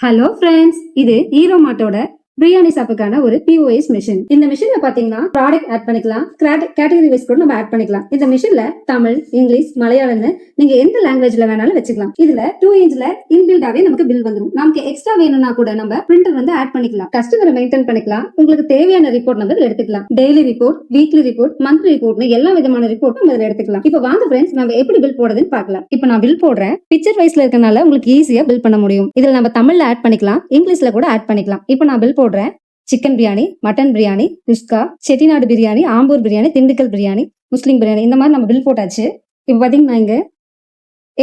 Hello friends, இது ஈரோ மார்ட்டோட பிரியாணி ஷாப்புக்கான ஒரு POS machine. இந்த மிஷின்ல பாத்தீங்கன்னா ப்ராடக்ட் ஆட் பண்ணிக்கலாம், கேட்டகரி வைஸ் கூட நம்ம ஆட் பண்ணிக்கலாம். இந்த மிஷின்ல தமிழ், இங்கிலீஷ், மலையாளம்னு நீங்க எந்த லாங்குவேஜ்ல வேணாலும் வச்சுக்கலாம். இதுல 2 இன்ச்ல இன்பில்டாவே நமக்கு பில் வந்துடும். நமக்கு எக்ஸ்ட்ரா வேணும்னா கூட நம்ம பிரிண்டர் வந்து ஆட் பண்ணிக்கலாம், கஸ்டமரை மெயின்டைன் பண்ணிக்கலாம். உங்களுக்கு தேவையான ரிப்போர்ட் நம்ம எடுத்துக்கலாம். Daily report, weekly report, monthly ரிப்போர்ட்னு எல்லா விதமான ரிப்போர்ட்டும் நம்ம எடுத்துக்கலாம். இப்போ வாங்க ஃப்ரெண்ட்ஸ், நம்ம எப்படி பில் போடுறதுன்னு பார்க்கலாம். இப்போ நான் பில் போடுறேன். பிக்சர் வைஸ்ல இருக்கனால உங்களுக்கு ஈஸியா பில் பண்ண முடியும். இதுல நம்ம தமிழ்ல ஆட் பண்ணிக்கலாம், இங்கிலீஷ்ல கூட ஆட் பண்ணிக்கலாம். இப்போ நான் பில் போடுறேன். சிக்கன் பிரியாணி, மட்டன் பிரியாணி, குஸ்கா, செட்டிநாடு பிரியாணி, ஆம்பூர் பிரியாணி, திண்டுக்கல் பிரியாணி, முஸ்லீம் பிரியாணி, இந்த மாதிரி நம்ம பில் போட்டாச்சு. இப்போ பாத்தீங்கன்னா இங்க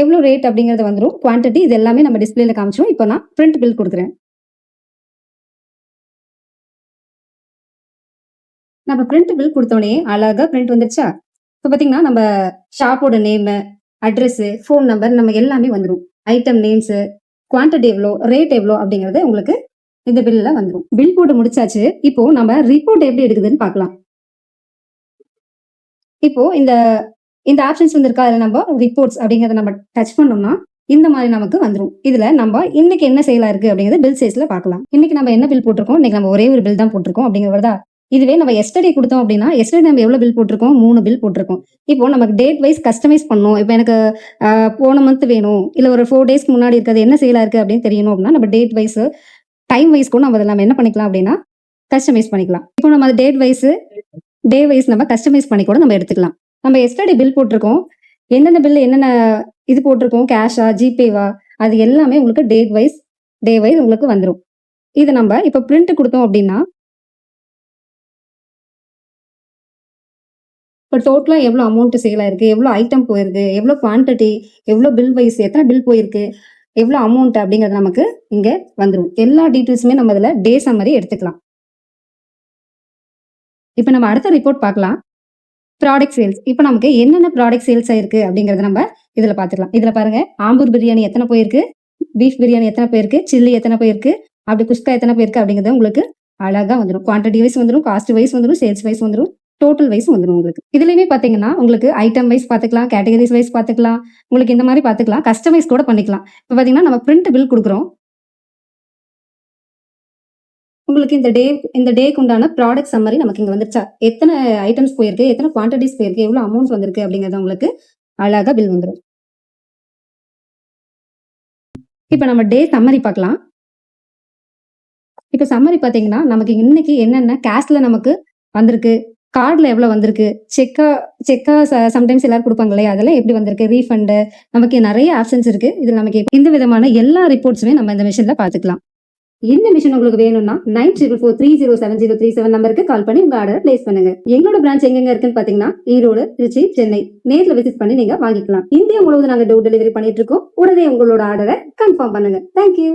எவ்வளவு ரேட் அப்படிங்கறது வந்துடும், குவான்டிட்டி, இது எல்லாமே நம்ம டிஸ்பிளேல காமிச்சிடும். இப்போ நான் பிரிண்ட் பில் கொடுக்குறேன். நம்ம பிரிண்ட் பில் கொடுத்தோடனே அழகா பிரிண்ட் வந்துருச்சா? இப்போ பாத்தீங்கன்னா நம்ம ஷாப்போட நேம், அட்ரஸ், ஃபோன் நம்பர் நம்ம எல்லாமே வந்துடும். ஐட்டம் நேம்ஸ், குவான்டிட்டி எவ்வளோ, ரேட் எவ்வளோ அப்படிங்கறது உங்களுக்கு இந்த பில்ல வந்துடும். பில் போட்டு முடிச்சாச்சு. இப்போ நம்ம ரிப்போர்ட் எப்படி எடுக்குதுன்னு பார்க்கலாம். இப்போ இந்த இந்த ஆப்ஷன்ஸ் வந்திருக்கா, அதில் நம்ம ரிப்போர்ட்ஸ் அப்படிங்கறத நம்ம டச் பண்ணோம்னா இந்த மாதிரி நமக்கு வந்துடும். இதுல நம்ம இன்னைக்கு என்ன சேலா இருக்கு அப்படிங்கறது பில் சைஸ்ல பார்க்கலாம். இன்னைக்கு நம்ம என்ன பில் போட்டிருக்கோம், இன்னைக்கு நம்ம ஒரே ஒரு பில் தான் போட்டிருக்கோம் அப்படிங்கிறதா. இதுவே நம்ம எஸ்டர்டே கொடுத்தோம் அப்படின்னா, எஸ்டர்டே நம்ம எவ்வளவு பில் போட்டிருக்கோம், 3 பில் போட்டிருக்கோம். இப்போ நமக்கு டேட் வைஸ் கஸ்டமைஸ் பண்ணணும். இப்போ எனக்கு போன மந்த் வேணும், இல்ல ஒரு 4 டேஸ்க்கு முன்னாடி இருக்கிறது என்ன சேலா இருக்கு அப்படின்னு தெரியணும் அப்படின்னா, நம்ம டேட் வைஸ், டைம் வைஸ் கூட நம்ம என்ன பண்ணிக்கலாம் அப்படின்னா கஸ்டமைஸ் பண்ணிக்கலாம். இப்போ நம்ம டேட் வைஸ், டே வைஸ் நம்ம கஸ்டமைஸ் பண்ணி கூட நம்ம எடுத்துக்கலாம். நம்ம எஸ்டர்டே பில் போட்டிருக்கோம், என்னென்ன பில் என்னென்ன இது போட்டிருக்கோம், கேஷா ஜிபேவா, அது எல்லாமே உங்களுக்கு டேட் வைஸ், டே வைஸ் உங்களுக்கு வந்துடும். இது நம்ம இப்போ பிரிண்ட் கொடுத்தோம் அப்படின்னா இப்போ டோட்டலா எவ்வளோ அமௌண்ட் சேல் ஆயிருக்கு, எவ்வளோ ஐட்டம் போயிருக்கு, எவ்வளோ குவான்டிட்டி, எவ்வளோ பில் வைஸ், எத்தனை பில் போயிருக்கு, எவ்வளோ அமௌண்ட் அப்படிங்கிறது நமக்கு இங்க வந்துடும். எல்லா டீட்டெயில்ஸுமே நம்ம இதுல டே சம்மரி எடுத்துக்கலாம். இப்போ நம்ம அடுத்த ரிப்போர்ட் பார்க்கலாம். Product sales. இப்போ நமக்கு என்னென்ன ப்ராடக்ட் சேல்ஸ் ஆயிருக்கு அப்படிங்கறத நம்ம இதுல பாத்துக்கலாம். இதுல பாருங்க, ஆம்பூர் பிரியாணி எத்தனை போயிருக்கு, பீஃப் பிரியாணி எத்தனை போயிருக்கு, சில்லி எத்தனை போயிருக்கு, அப்படி குஸ்கா எத்தனை போயிருக்கு அப்படிங்கிறது உங்களுக்கு அழகா வந்துடும். குவான்டிட்டி வைஸ் வந்துடும், காஸ்ட் வைஸ் வந்துடும், சேல்ஸ் வைஸ் வந்துடும், டோட்டல் வைஸ் வந்துடும். உங்களுக்கு இதுலயுமே பாத்தீங்கன்னா உங்களுக்கு ஐட்டம் வைஸ் பாத்துக்கலாம், கேட்டகரிஸ் வைஸ் பாத்துக்கலாம், உங்களுக்கு இந்த மாதிரி பாத்துக்கலாம், கஸ்டமைஸ் கூட பண்ணிக்கலாம். இப்போ பாத்தீங்கன்னா நம்ம பிரிண்ட் பில் கொடுக்குறோம். உங்களுக்கு இந்த டேக்கு உண்டான ப்ராடக்ட் சம்மரி நமக்கு இங்க வந்துருச்சா, எத்தனை ஐட்டம்ஸ் போயிருக்கு, எத்தனை குவான்டிட்டிஸ் போயிருக்கு, எவ்வளவு அமௌண்ட் வந்திருக்கு அப்படிங்கறது உங்களுக்கு அழகா பில் வந்துடும். இப்ப நம்ம டே சம்மரி பார்க்கலாம். இப்ப சம்மரி பாத்தீங்கன்னா நமக்கு இன்னைக்கு என்னென்ன கேஷ்ல நமக்கு வந்திருக்கு, கார்டுல எவ்வளவு வந்திருக்கு, செக்கா சம்டைம்ஸ் எல்லாரும் கொடுப்பாங்க இல்லையா, அதெல்லாம் எப்படி வந்திருக்கு, ரீஃபண்ட், நமக்கு நிறைய ஆப்ஷன்ஸ் இருக்கு. இதுல நமக்கு இந்த விதமான எல்லா ரிப்போர்ட்ஸுமே நம்ம இந்த மிஷின்ல பாத்துக்கலாம். இந்த மிஷின் உங்களுக்கு வேணும்னா 9443070737 நம்பருக்கு கால் பண்ணி உங்க ஆர்டர் பிளேஸ் பண்ணுங்க. எங்களோட பிரான்ச் எங்க இருக்குன்னு பாத்தீங்கன்னா ஈரோடு, திருச்சி, சென்னை. நேர்ல விசிட் பண்ணி நீங்க வாங்கிக்கலாம். இந்தியா முழுவதும் நாங்க டோர் டெலிவரி பண்ணிட்டு இருக்கோம். உடனே உங்களோட ஆர்டரை கன்ஃபார்ம் பண்ணுங்க. தேங்க்யூ.